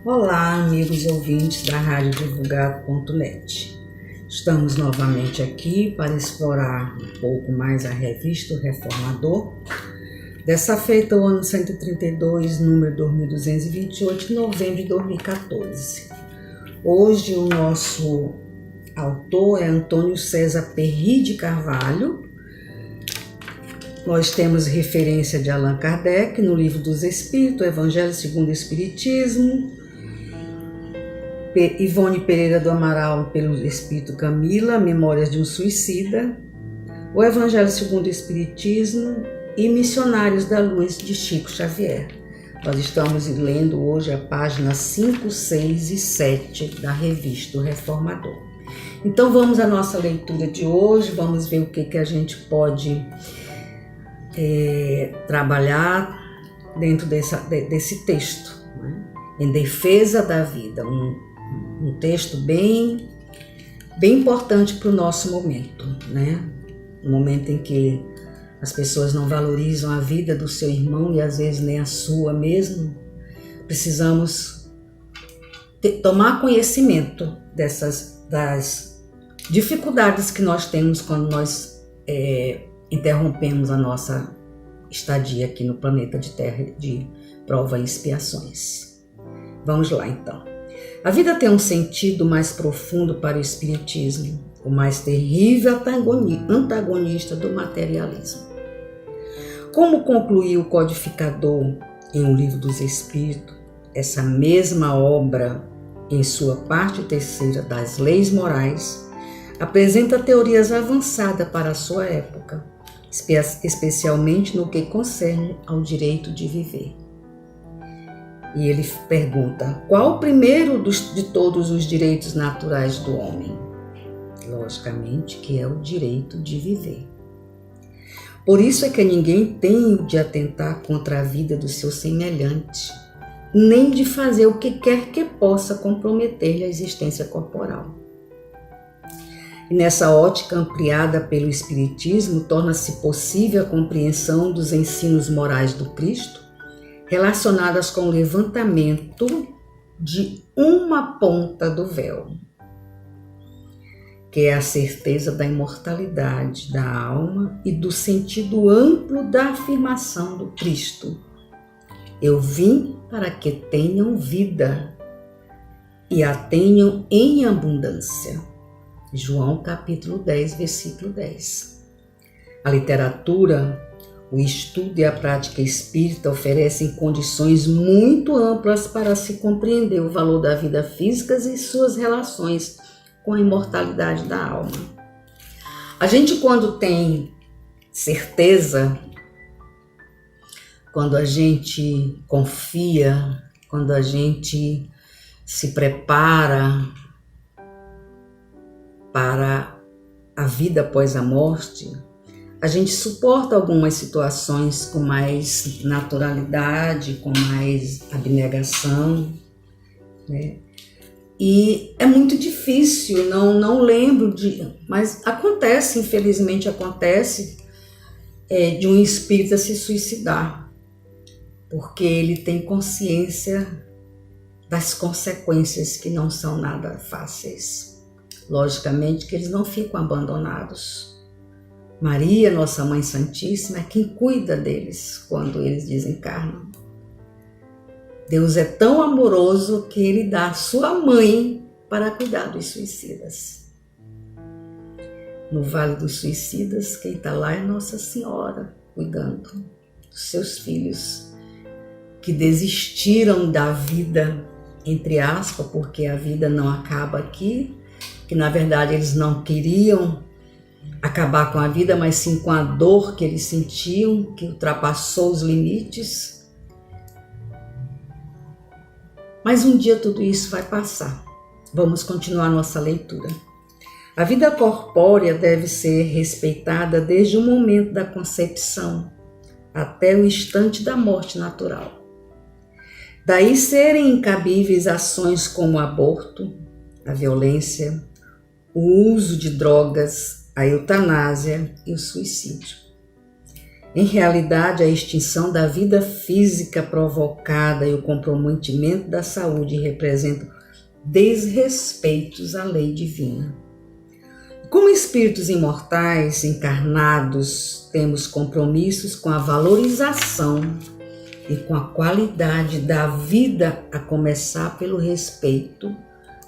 Olá, amigos ouvintes da Rádio Divulgado.net. Estamos novamente aqui para explorar um pouco mais a revista O Reformador. Dessa feita, o ano 132, número 2228, de novembro de 2014. Hoje, o nosso autor é Antônio César Perry de Carvalho. Nós temos referência de Allan Kardec no Livro dos Espíritos, Evangelho segundo o Espiritismo, Ivone Pereira do Amaral pelo Espírito Camila, Memórias de um Suicida, o Evangelho segundo o Espiritismo e Missionários da Luz de Chico Xavier. Nós estamos lendo hoje a página 5, 6 e 7 da revista O Reformador. Então vamos à nossa leitura de hoje, vamos ver o que a gente pode trabalhar dentro desse texto, né? Em defesa da vida, um texto bem importante para o nosso momento, né? Um momento em que as pessoas não valorizam a vida do seu irmão e às vezes nem a sua mesmo. Precisamos tomar conhecimento das dificuldades que nós temos quando nós interrompemos a nossa estadia aqui no planeta de Terra de prova e expiações. Vamos lá então. A vida tem um sentido mais profundo para o espiritismo, o mais terrível antagonista do materialismo. Como concluiu o codificador em O Livro dos Espíritos, essa mesma obra, em sua parte terceira das leis morais, apresenta teorias avançadas para a sua época, especialmente no que concerne ao direito de viver. E ele pergunta: qual o primeiro de todos os direitos naturais do homem? Logicamente que é o direito de viver. Por isso é que ninguém tem de atentar contra a vida do seu semelhante, nem de fazer o que quer que possa comprometer-lhe a existência corporal. E nessa ótica ampliada pelo Espiritismo, torna-se possível a compreensão dos ensinos morais do Cristo, relacionadas com o levantamento de uma ponta do véu, que é a certeza da imortalidade da alma e do sentido amplo da afirmação do Cristo. Eu vim para que tenham vida e a tenham em abundância. João capítulo 10, versículo 10. A literatura, o estudo e a prática espírita oferecem condições muito amplas para se compreender o valor da vida física e suas relações com a imortalidade da alma. A gente, quando tem certeza, quando a gente confia, quando a gente se prepara para a vida após a morte, a gente suporta algumas situações com mais naturalidade, com mais abnegação, né? E é muito difícil, não lembro mas acontece, infelizmente acontece, de um espírita se suicidar, porque ele tem consciência das consequências que não são nada fáceis. Logicamente que eles não ficam abandonados. Maria, nossa Mãe Santíssima, é quem cuida deles quando eles desencarnam. Deus é tão amoroso que Ele dá a sua mãe para cuidar dos suicidas. No Vale dos Suicidas, quem está lá é Nossa Senhora, cuidando dos seus filhos que desistiram da vida, entre aspas, porque a vida não acaba aqui, que na verdade eles não queriam acabar com a vida, mas sim com a dor que eles sentiam, que ultrapassou os limites. Mas um dia tudo isso vai passar. Vamos continuar nossa leitura. A vida corpórea deve ser respeitada desde o momento da concepção até o instante da morte natural. Daí serem incabíveis ações como o aborto, a violência, o uso de drogas, a eutanásia e o suicídio. Em realidade, a extinção da vida física provocada e o comprometimento da saúde representam desrespeitos à lei divina. Como espíritos imortais, encarnados, temos compromissos com a valorização e com a qualidade da vida, a começar pelo respeito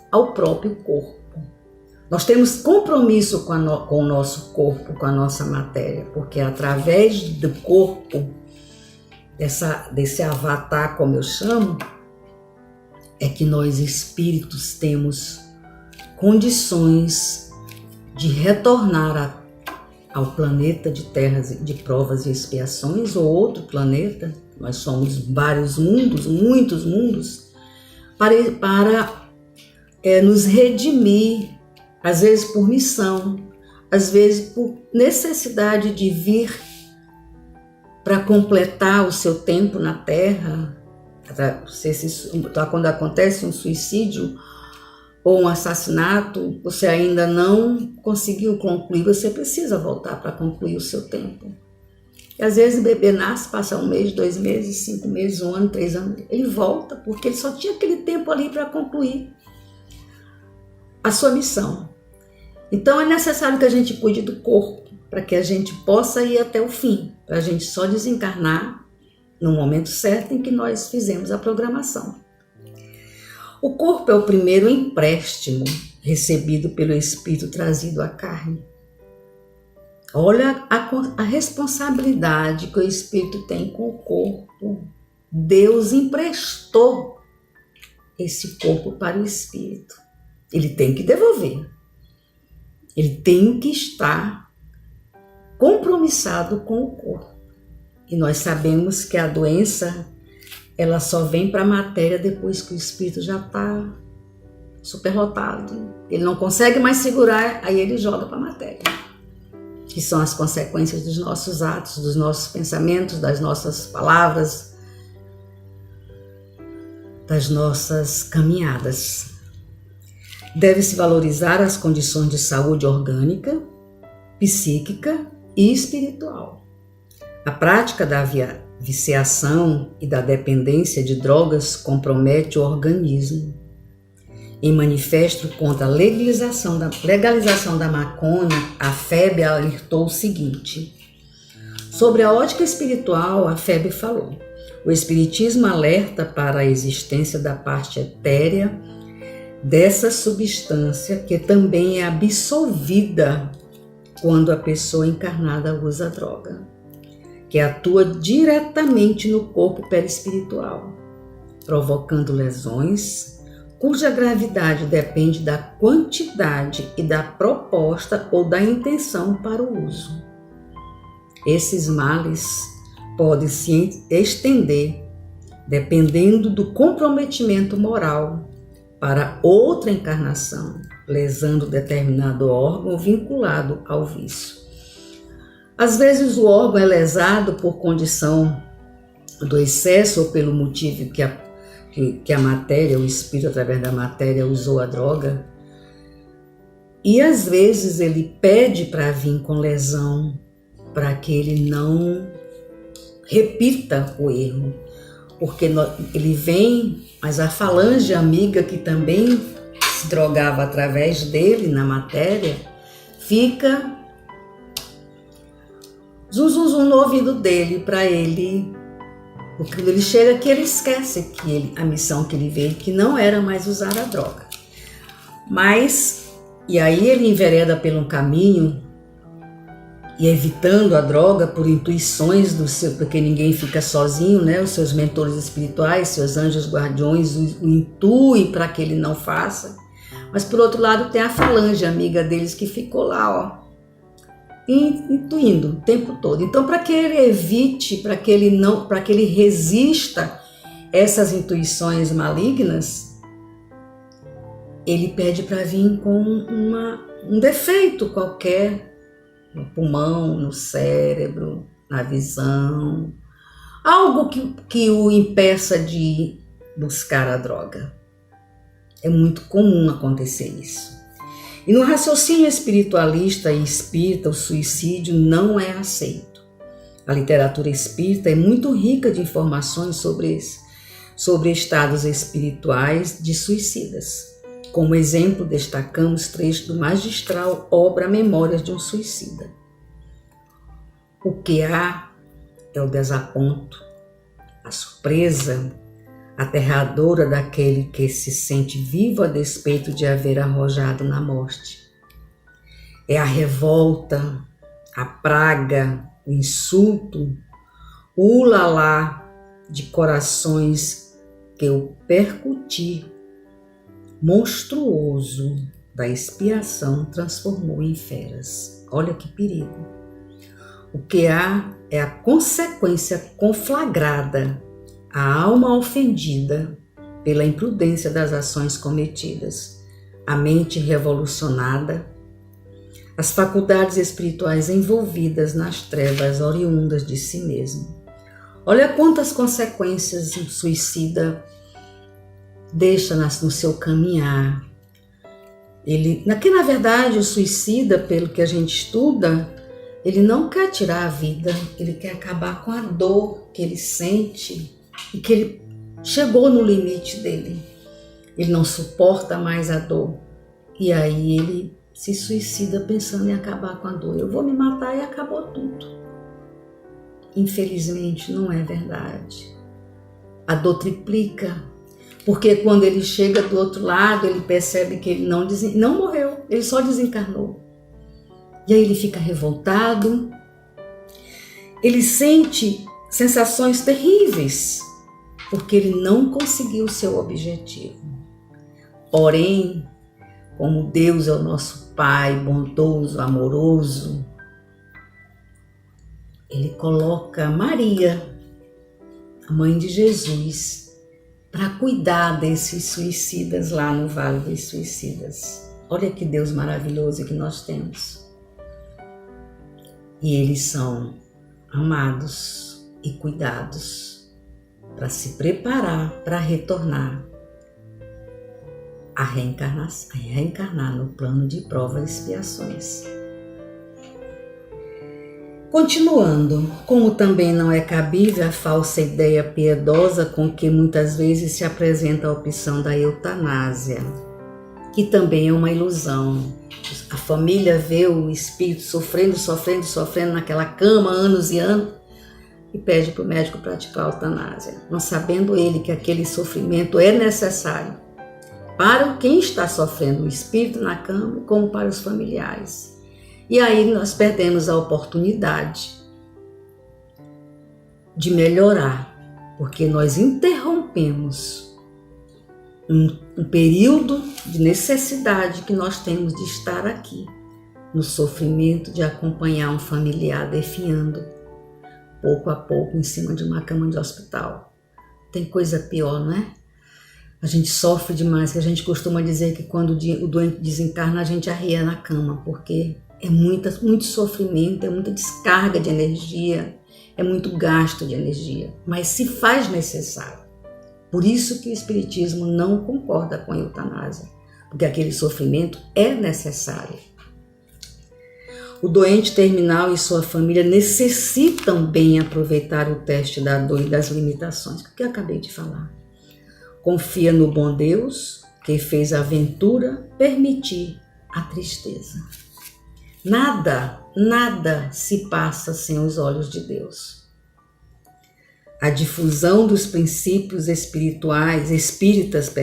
ao próprio corpo. Nós temos compromisso com o nosso corpo, com a nossa matéria, porque é através do corpo, desse avatar, como eu chamo, é que nós espíritos temos condições de retornar ao planeta de terras, de provas e expiações, ou outro planeta. Nós somos vários mundos, muitos mundos, para nos redimir, às vezes por missão, às vezes por necessidade de vir para completar o seu tempo na Terra. Quando acontece um suicídio ou um assassinato, você ainda não conseguiu concluir, você precisa voltar para concluir o seu tempo. E às vezes o bebê nasce, passa 1 mês, 2 meses, 5 meses, 1 ano, 3 anos, ele volta porque ele só tinha aquele tempo ali para concluir a sua missão. Então é necessário que a gente cuide do corpo, para que a gente possa ir até o fim, para a gente só desencarnar no momento certo em que nós fizemos a programação. O corpo é o primeiro empréstimo recebido pelo espírito trazido à carne. Olha a responsabilidade que o espírito tem com o corpo. Deus emprestou esse corpo para o espírito. Ele tem que devolver. Ele tem que estar compromissado com o corpo. E nós sabemos que a doença, ela só vem para a matéria depois que o espírito já está superlotado. Ele não consegue mais segurar, aí ele joga para a matéria. Que são as consequências dos nossos atos, dos nossos pensamentos, das nossas palavras, das nossas caminhadas. Deve-se valorizar as condições de saúde orgânica, psíquica e espiritual. A prática da viciação e da dependência de drogas compromete o organismo. Em manifesto contra a legalização da maconha, a FEB alertou o seguinte: sobre a ótica espiritual, a FEB falou: o espiritismo alerta para a existência da parte etérea dessa substância, que também é absolvida quando a pessoa encarnada usa droga, que atua diretamente no corpo perispiritual, provocando lesões cuja gravidade depende da quantidade e da proposta ou da intenção para o uso. Esses males podem se estender, dependendo do comprometimento moral, para outra encarnação, lesando determinado órgão vinculado ao vício. Às vezes o órgão é lesado por condição do excesso ou pelo motivo que a matéria, o espírito através da matéria usou a droga. E às vezes ele pede para vir com lesão, para que ele não repita o erro. Porque ele vem, mas a falange amiga que também se drogava através dele na matéria, fica zum zum zum no ouvido dele para ele, porque quando ele chega aqui ele esquece que a missão que ele veio, que não era mais usar a droga. E aí ele envereda pelo caminho e evitando a droga por intuições porque ninguém fica sozinho, né? Os seus mentores espirituais, seus anjos guardiões o intuem para que ele não faça. Mas por outro lado tem a falange amiga deles que ficou lá, intuindo o tempo todo. Então, para que ele evite, para que ele resista essas intuições malignas, ele pede para vir com um defeito qualquer, no pulmão, no cérebro, na visão, algo que o impeça de buscar a droga. É muito comum acontecer isso. E no raciocínio espiritualista e espírita, o suicídio não é aceito. A literatura espírita é muito rica de informações sobre estados espirituais de suicidas. Como exemplo, destacamos trecho do magistral obra Memórias de um Suicida. O que há é o desaponto, a surpresa aterradora daquele que se sente vivo a despeito de haver arrojado na morte. É a revolta, a praga, o insulto, o ulalá de corações que o percutir monstruoso da expiação transformou em feras. Olha que perigo. O que há é a consequência conflagrada, a alma ofendida pela imprudência das ações cometidas, a mente revolucionada, as faculdades espirituais envolvidas nas trevas oriundas de si mesmo. Olha quantas consequências o suicida deixa no seu caminhar. Na verdade, o suicida, pelo que a gente estuda, ele não quer tirar a vida, ele quer acabar com a dor que ele sente e que ele chegou no limite dele. Ele não suporta mais a dor. E aí ele se suicida pensando em acabar com a dor. Eu vou me matar e acabou tudo. Infelizmente, não é verdade. A dor triplica. Porque quando ele chega do outro lado, ele percebe que ele não morreu, ele só desencarnou. E aí ele fica revoltado, ele sente sensações terríveis, porque ele não conseguiu o seu objetivo. Porém, como Deus é o nosso Pai bondoso, amoroso, Ele coloca Maria, a mãe de Jesus, para cuidar desses suicidas lá no Vale dos Suicidas. Olha que Deus maravilhoso que nós temos. E eles são amados e cuidados para se preparar para retornar a reencarnar no plano de provas e expiações. Continuando, como também não é cabível a falsa ideia piedosa com que muitas vezes se apresenta a opção da eutanásia, que também é uma ilusão. A família vê o espírito sofrendo naquela cama anos e anos e pede para o médico praticar a eutanásia, não sabendo ele que aquele sofrimento é necessário para quem está sofrendo, o espírito na cama, como para os familiares. E aí nós perdemos a oportunidade de melhorar, porque nós interrompemos um período de necessidade que nós temos de estar aqui, no sofrimento de acompanhar um familiar definhando, pouco a pouco, em cima de uma cama de hospital. Tem coisa pior, não é? A gente sofre demais, que a gente costuma dizer que quando o doente desencarna, a gente arria na cama, porque é muito sofrimento, é muita descarga de energia, é muito gasto de energia, mas se faz necessário. Por isso que o Espiritismo não concorda com a eutanásia, porque aquele sofrimento é necessário. O doente terminal e sua família necessitam bem aproveitar o teste da dor e das limitações, que eu acabei de falar. Confia no bom Deus, que fez a aventura permitir a tristeza. Nada se passa sem os olhos de Deus. A difusão dos princípios espíritas,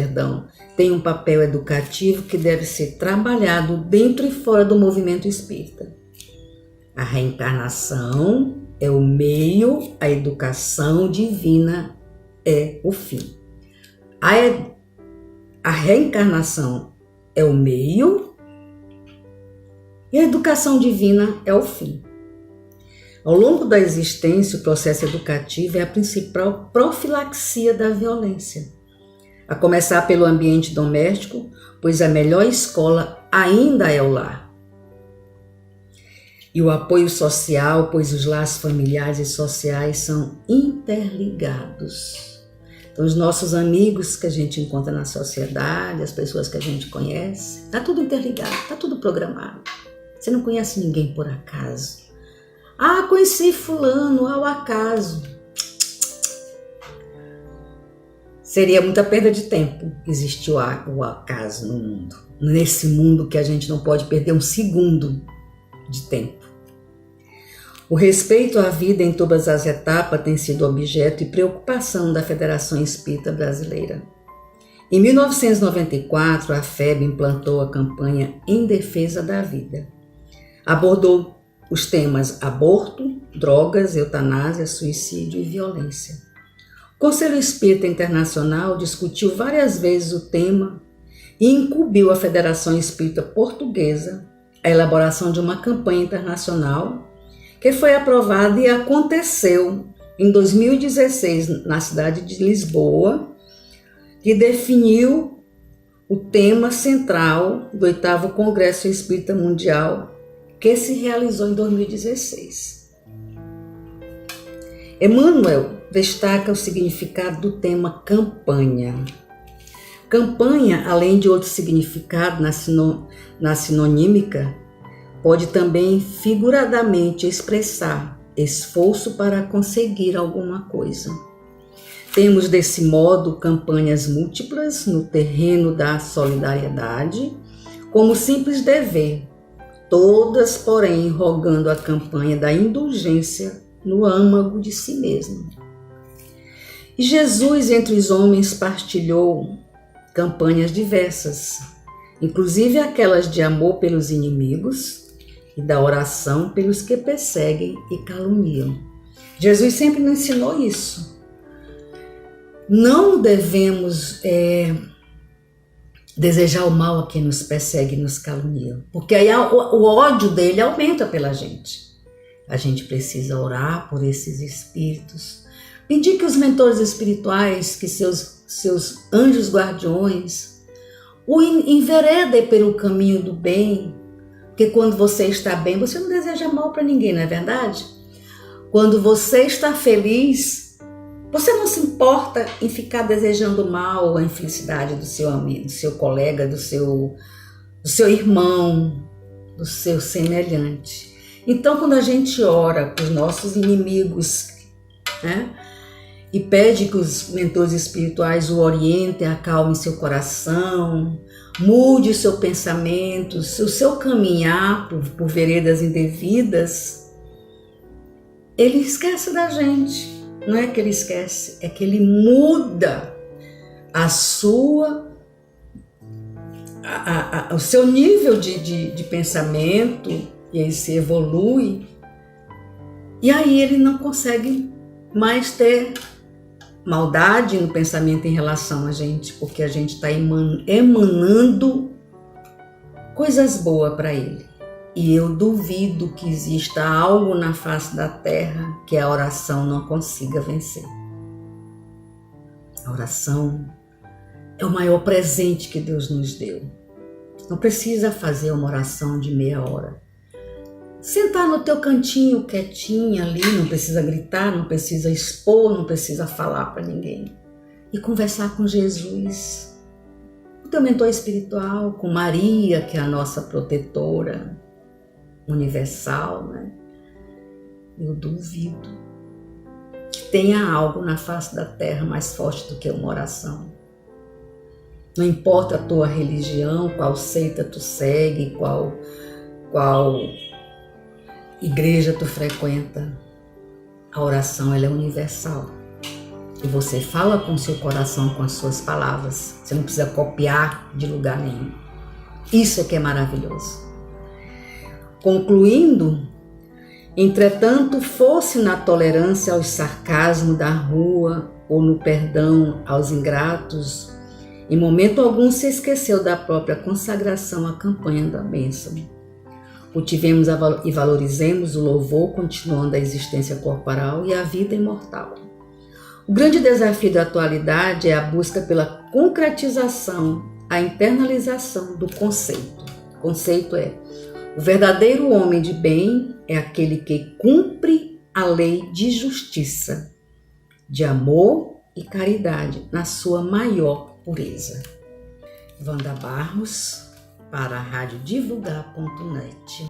tem um papel educativo que deve ser trabalhado dentro e fora do movimento espírita. A reencarnação é o meio, a educação divina é o fim. A reencarnação é o meio e a educação divina é o fim. Ao longo da existência, o processo educativo é a principal profilaxia da violência. A começar pelo ambiente doméstico, pois a melhor escola ainda é o lar. E o apoio social, pois os laços familiares e sociais são interligados. Então, os nossos amigos que a gente encontra na sociedade, as pessoas que a gente conhece, está tudo interligado, está tudo programado. Você não conhece ninguém por acaso. Ah, conheci fulano ao acaso. Seria muita perda de tempo existir o acaso no mundo. Nesse mundo que a gente não pode perder um segundo de tempo. O respeito à vida em todas as etapas tem sido objeto e preocupação da Federação Espírita Brasileira. Em 1994, a FEB implantou a campanha Em Defesa da Vida. Abordou os temas aborto, drogas, eutanásia, suicídio e violência. O Conselho Espírita Internacional discutiu várias vezes o tema e incumbiu a Federação Espírita Portuguesa a elaboração de uma campanha internacional que foi aprovada e aconteceu em 2016 na cidade de Lisboa, que definiu o tema central do 8º Congresso Espírita Mundial, que se realizou em 2016. Emmanuel destaca o significado do tema campanha. Campanha, além de outro significado na sinonímica, pode também figuradamente expressar esforço para conseguir alguma coisa. Temos desse modo campanhas múltiplas no terreno da solidariedade, como simples dever, todas, porém, rogando a campanha da indulgência no âmago de si mesmo. E Jesus, entre os homens, partilhou campanhas diversas, inclusive aquelas de amor pelos inimigos e da oração pelos que perseguem e caluniam. Jesus sempre nos ensinou isso. Não devemos desejar o mal a quem nos persegue e nos calunia, porque aí o ódio dele aumenta pela gente. A gente precisa orar por esses espíritos, pedir que os mentores espirituais, que seus anjos guardiões, o enveredem pelo caminho do bem, porque quando você está bem, você não deseja mal para ninguém, não é verdade? Quando você está feliz, você não se importa em ficar desejando mal a infelicidade do seu amigo, do seu colega, do seu irmão, do seu semelhante. Então, quando a gente ora para os nossos inimigos, né, e pede que os mentores espirituais o orientem, acalmem seu coração, mude o seu pensamento, o seu caminhar por veredas indevidas, ele esquece da gente. Não é que ele esquece, é que ele muda o seu nível de pensamento, e aí se evolui, e aí ele não consegue mais ter maldade no pensamento em relação a gente, porque a gente está emanando coisas boas para ele. E eu duvido que exista algo na face da terra que a oração não consiga vencer. A oração é o maior presente que Deus nos deu. Não precisa fazer uma oração de meia hora. Sentar no teu cantinho quietinho ali, não precisa gritar, não precisa expor, não precisa falar para ninguém. E conversar com Jesus, o teu mentor espiritual, com Maria, que é a nossa protetora universal, né? Eu duvido que tenha algo na face da terra mais forte do que uma oração. Não importa a tua religião, qual seita tu segue, qual igreja tu frequenta, a oração ela é universal. E você fala com o seu coração, com as suas palavras. Você não precisa copiar de lugar nenhum. Isso é que é maravilhoso. Concluindo, entretanto, fosse na tolerância aos sarcasmos da rua ou no perdão aos ingratos, em momento algum se esqueceu da própria consagração à campanha da bênção. Cultivemos e valorizemos o louvor continuando a existência corporal e a vida imortal. O grande desafio da atualidade é a busca pela concretização, a internalização do conceito. O conceito é: o verdadeiro homem de bem é aquele que cumpre a lei de justiça, de amor e caridade na sua maior pureza. Wanda Barros, para a radiodivulgar.net.